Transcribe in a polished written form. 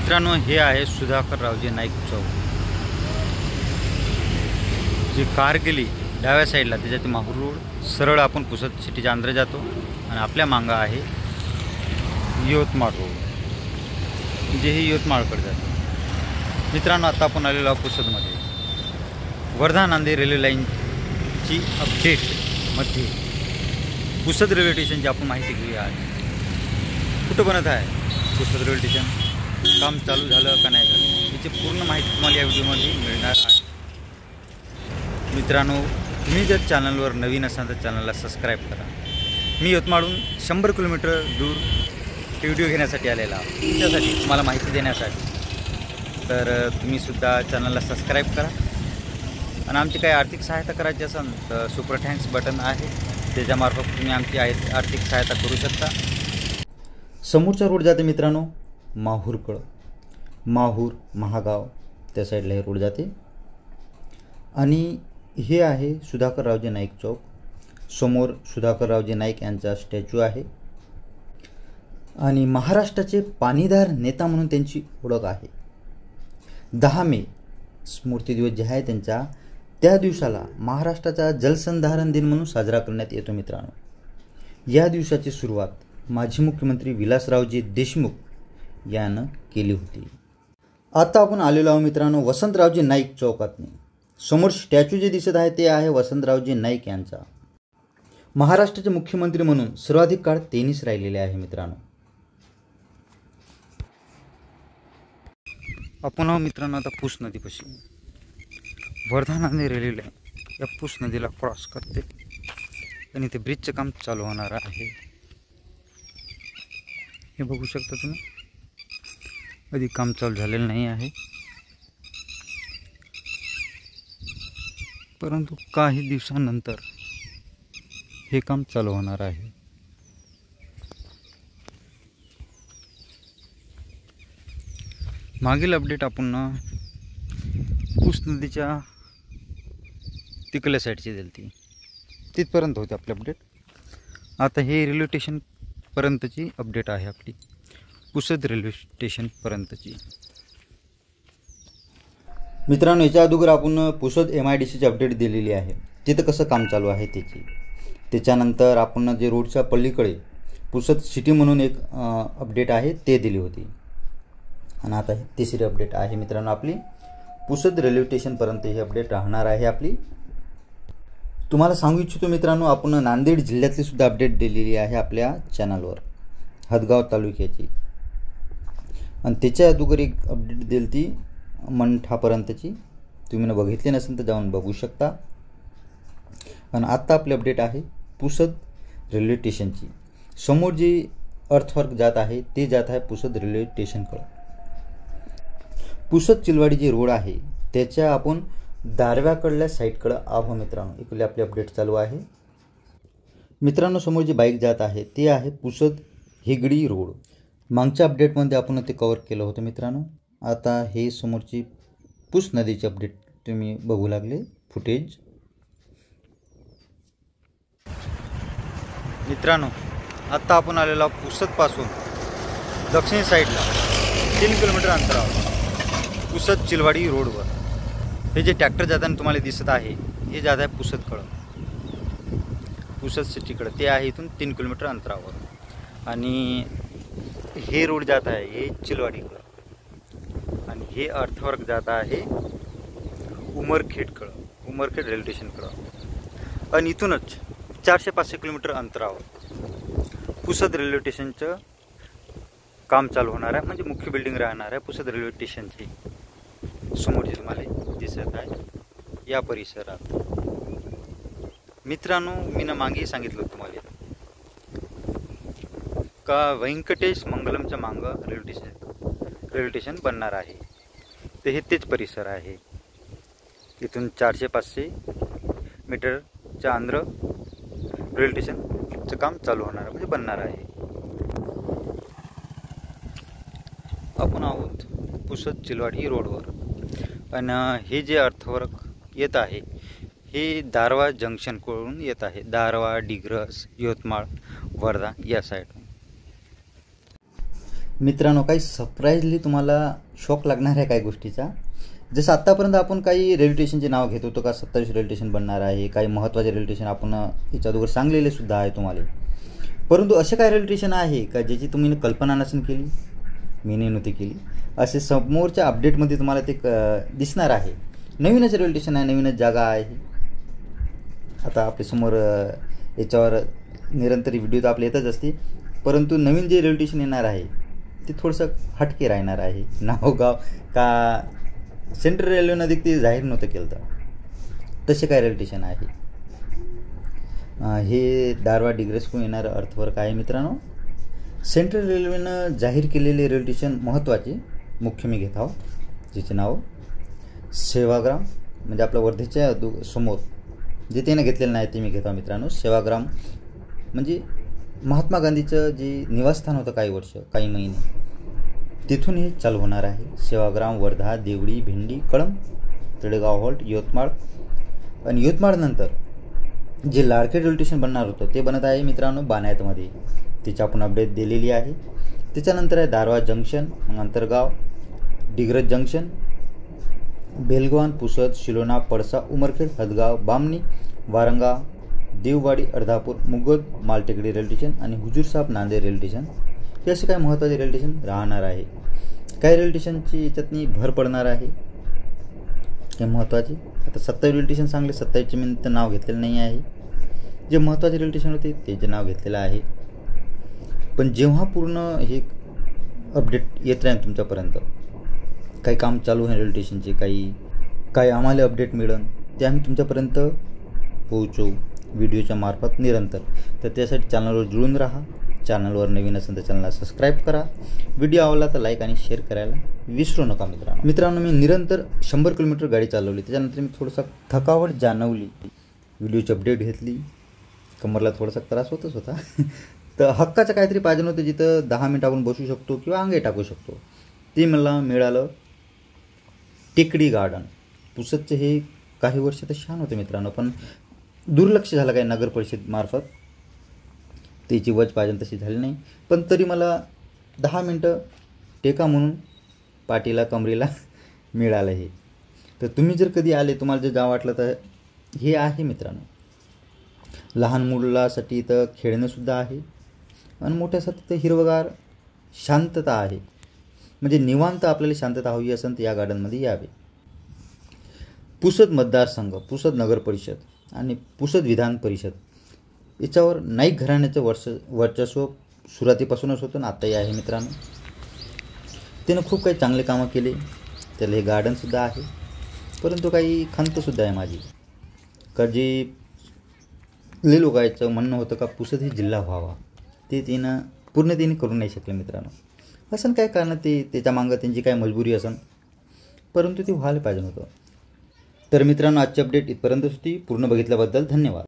मित्रांनो, हे आहे सुधाकर रावजी नाईक चौक. जी कार गेली डाव्या साईडला त्याच्यात माहूर रोड सरळ आपण पुसद सिटीच्या अंदर जातो आणि आपल्या मागं आहे यवतमाळ रोड, जे हे यवतमाळकडे जातं. मित्रांनो, आता आपण आलेलो आहोत पुसदमध्ये. वर्धा नांदेड रेल्वे लाईनची अपडेटमध्ये पुसद रेल्वे स्टेशनची आपण माहिती घेऊया. आज कुठं बनत आहे पुसद रेल्वे स्टेशन, काम चालू झालं का नाही झालं, याची पूर्ण माहिती तुम्हाला या व्हिडिओमध्ये मिळणार आहे. मित्रांनो, तुम्ही जर चॅनलवर नवीन असाल तर चॅनलला सबस्क्राईब करा. मी यवतमाळहून 100 किलोमीटर दूर व्हिडिओ घेण्यासाठी आलेला आहे, त्यासाठी तुम्हाला माहिती देण्यासाठी. तर तुम्हीसुद्धा चॅनलला सबस्क्राईब करा आणि आमची काही आर्थिक सहायता करायची असेल तर सुपर थँक्स बटन आहे, त्याच्यामार्फत तुम्ही आमची आर्थिक सहायता करू शकता. समोरचा रोड जाते मित्रांनो माहूरकडं, माहूर महागाव त्या साईडला हे रोड जाते. आणि हे आहे सुधाकर रावजी नाईक चौक. समोर सुधाकर रावजी नाईक यांचा स्टॅच्यू आहे आणि महाराष्ट्राचे पाणीदार नेता म्हणून त्यांची ओळख आहे. 10 मे स्मृती दिवस जे आहे त्यांचा, त्या दिवसाला महाराष्ट्राचा जलसंधारण दिन म्हणून साजरा करण्यात येतो. मित्रांनो, या दिवसाची सुरुवात माजी मुख्यमंत्री विलासरावजी देशमुख यानं केली होती. आता आपण आलेलो आहोत मित्रांनो वसंतरावजी नाईक चौकातने. समोर स्टॅच्यू जे दिसत आहे ते आहे वसंतरावजी नाईक यांचा. महाराष्ट्राचे मुख्यमंत्री म्हणून सर्वाधिक काळ त्यांनीच राहिलेले आहे. मित्रांनो, आपण मित्रांनो आता पूस नदीपाशी वर्धा नांदेड रेल्वे लाईन या पूस नदीला क्रॉस करते आणि ते ब्रिजचं काम चालू होणार आहे. हे बघू शकता तुम्ही, कधी काम चालू झालेलं नाही आहे, परंतु काही दिवसानंतर हे काम चालू होणार आहे. मागील अपडेट आपण पूस नदीच्या तिकडल्या साईडची दिली ती, तिथपर्यंत होती आपली अपडेट. आता हे रेल्वे स्टेशनपर्यंतची अपडेट आहे आपली, पुसद रेल्वे स्टेशनपर्यंतची. मित्रांनो, याच्या अगोदर आपण पुसद MIDCची अपडेट दिलेली आहे, तिथं कसं काम चालू आहे त्याची. त्याच्यानंतर आपण जे रोडच्या पलीकडे पुसद सिटी म्हणून एक अपडेट आहे ते दिली होती. आणि आता तिसरी अपडेट आहे मित्रांनो आपली पुसद रेल्वे स्टेशनपर्यंत ही अपडेट राहणार आहे आपली. तुम्हाला सांगू इच्छितो मित्रांनो, आपण नांदेड जिल्ह्यातली सुद्धा अपडेट दिलेली आहे आपल्या चॅनलवर, हदगाव तालुक्याची. आणि त्याच्या अगोदर एक अपडेट दिली ती मंठापर्यंतची, तुम्ही बघितली नसेल तर जाऊन बघू शकता. आणि आत्ता आपली अपडेट आहे पुसद रेल्वे स्टेशनची. समोर जी अर्थवर्क जात आहे ते जात आहे पुसद रेल्वे स्टेशनकडे. पुसद चिलवाडी जे रोड आहे त्याच्या आपण दारव्याकडल्या साईडकडं आहो. मित्रांनो, इकडे आपली अपडेट चालू आहे. मित्रांनो, समोर जी बाईक जात आहे ते आहे पुसद हिगडी रोड. मागच्या अपडेटमध्ये आपण ते कव्हर केलं होतं मित्रांनो. आता हे समोरची पूस नदीची अपडेट तुम्ही बघू लागले फुटेज. मित्रांनो, आत्ता आपण आलेलो पुसदपासून दक्षिण साईडला 3 किलोमीटर अंतरावर पुसद चिलवाडी रोडवर हे जे ट्रॅक्टर जाताना तुम्हाला दिसत आहे हे जात आहे पुसदकडं, पुसद सिटीकडं. ते आहे इथून 3 किलोमीटर अंतरावर. आणि हे रोड जात आहे हे चिलवाडीकडं आणि हे अर्थवर्क जात आहे उमरखेडकडं, उमरखेड रेल्वे स्टेशनकडं. आणि इथूनच 400-500 किलोमीटर अंतरावर पुसद रेल्वे स्टेशनचं काम चालू होणार आहे, म्हणजे मुख्य बिल्डिंग राहणार आहे पुसद रेल्वे स्टेशनची. समोर जे तुम्हाला दिसत आहे या परिसरात. मित्रांनो, मी मागे सांगितलं तुम्हाला का व्यंकटेश मंगलमच्या मागं रेल्वे स्टेशन बनणार आहे, तर हे तेच परिसर आहे. इथून 400-500 मीटरच्या अंदर रेल्वे स्टेशनचं काम चालू होणार आहे, म्हणजे बनणार आहे. आपण आहोत पुसद चिलवाडी रोडवर. आणि हे जे अर्थवर्क येत आहे हे दारवा जंक्शनकडून येत आहे, दारवा, डिग्रस, यवतमाळ, वर्धा या साईडून. मित्रांनो, काही सरप्राईजली तुम्हाला शॉक लागणार आहे काही गोष्टीचा. जसं आत्तापर्यंत आपण काही रेल्वे स्टेशनचे नाव घेत होतो का 27 रेल्वे स्टेशन बनणार आहे, काही महत्त्वाचे रेल्वे स्टेशन आपण याच्या अगोदर सांगलेले सुद्धा आहे तुम्हाला. परंतु असे काही रेल्वे स्टेशन आहे का ज्याची तुम्ही कल्पना नसेल केली, मी नव्हती केली. असे समोरच्या अपडेटमध्ये तुम्हाला ते दिसणार आहे. नवीनच रेल्वे स्टेशन आहे, नवीनच जागा आहे. आता आपल्यासमोर याच्यावर निरंतर व्हिडिओ तर आपले येतच असते, परंतु नवीन जे रेल्वे स्टेशन येणार आहे ते थोडंसं हटके राहणार आहे. नाव गाव का सेंट्रल रेल्वेनं ते जाहीर नव्हतं केलं तर तसे काय रेल्वे स्टेशन आहे. हे दारवा डिग्रसकडून येणारं अर्थवर्क आहे मित्रांनो. सेंट्रल रेल्वेनं जाहीर केलेले रेल्वे स्टेशन महत्त्वाचे मुख्य मी घेत आहो, ज्याचे नाव सेवाग्राम, म्हणजे आपल्या वर्धेच्या समोर जे त्यानं घेतलेलं नाही ते मी घेतो मित्रांनो. सेवाग्राम म्हणजे महात्मा गांधीचं जे निवासस्थान होतं काही वर्ष काही महिने, तिथून हे चालू होणार आहे. सेवाग्राम, वर्धा, देवळी, भेंडी, कळंब, तळेगाव हॉल्ट, यवतमाळ. आणि यवतमाळनंतर जे लाडके रेल्वे स्टेशन बनणार होतं ते बनत आहे मित्रांनो बानायतमध्ये. त्याची आपण अपडेट दिलेली आहे. त्याच्यानंतर आहे दारवा जंक्शन, मग Antargaon, Digras junction, Belgavan, Pusad, Shilona, Palsa, Umarkhed, Hadgaon, Bamni, Waranga, Deowadi, Ardhapur, Mugad, Maltekdi railway station आणि हुजूर साहेब नांदेड रेल्वे स्टेशन. हे असे काही महत्त्वाचे रेल्वे स्टेशन राहणार आहे. काही रेल्वे स्टेशनची याच्यातनी भर पडणार आहे हे महत्त्वाचे. आता 27 रेल्वे स्टेशन सांगले, 27चे मी तर नाव घेतलेलं नाही आहे. जे महत्त्वाचे रेल्वे स्टेशन होते त्याचे नाव घेतलेलं आहे. पण जेव्हा पूर्ण हे अपडेट येत राहील तुमच्यापर्यंत, काही काम चालू आहे रेल्वे स्टेशनचे, काही आम्हाला अपडेट मिळेल ते आम्ही तुमच्यापर्यंत पोहोचवू व्हिडिओच्या मार्फत निरंतर. तर त्यासाठी चॅनलवर जुळून राहा. चॅनलवर नवीन असेल तर चॅनलला सबस्क्राईब करा. व्हिडिओ आवडला तर लाईक आणि शेअर करायला विसरू नका मित्रांनो. मी निरंतर 100 किलोमीटर गाडी चालवली, त्याच्यानंतर मी थोडंसं थकावट जाणवली, व्हिडिओची अपडेट घेतली, कमरला थोडासा त्रास होतच होता. तर हक्काचं काहीतरी पाहिजे नव्हतं जिथं 10 मिनिट आपण बसू शकतो किंवा अंगे टाकू शकतो. ते मला मिळालं टेकडी गार्डन. पुसदचं हे काही वर्ष तर छान होतं मित्रांनो, पण दुर्लक्ष झालं काही नगर परिषद मार्फत. त्याची वज पाहिजे तशी झाली नाही, पण तरी मला 10 मिनटं टेका म्हणून पाठीला कमरेला मिळालं हे. तर तुम्ही जर कधी आले, तुम्हाला जर गाव वाटलं तर हे आहे मित्रांनो. लहान मुलासाठी इथं खेळणंसुद्धा आहे आणि मोठ्यासाठी तर हिरवगार शांतता आहे. म्हणजे निवांत आपल्याला शांतता हवी असेल तर या गार्डनमध्ये यावे. पुसद मतदारसंघ, पुसद नगर परिषद आणि पुसद विधान परिषद याच्यावर नाईक घराण्याचं वर्चस्व सुरुवातीपासूनच होतं आणि आत्ताही आहे मित्रांनो. त्यानं खूप काही चांगले कामं केले. त्याला हे गार्डनसुद्धा आहे, परंतु काही खंतसुद्धा आहे माझी. का जे लई लोकांचं म्हणणं होतं का पुसद हे जिल्हा व्हावा, ते त्यानं पूर्ण करू नाही शकले मित्रांनो. असं काय कारण ते त्याच्या मागं त्यांची काय मजबुरी असेल, परंतु ते व्हायला पाहिजे होतं. तर मित्रांनो, आजची अपडेट इथपर्यंतच होती. पूर्ण बघितल्याबद्दल धन्यवाद.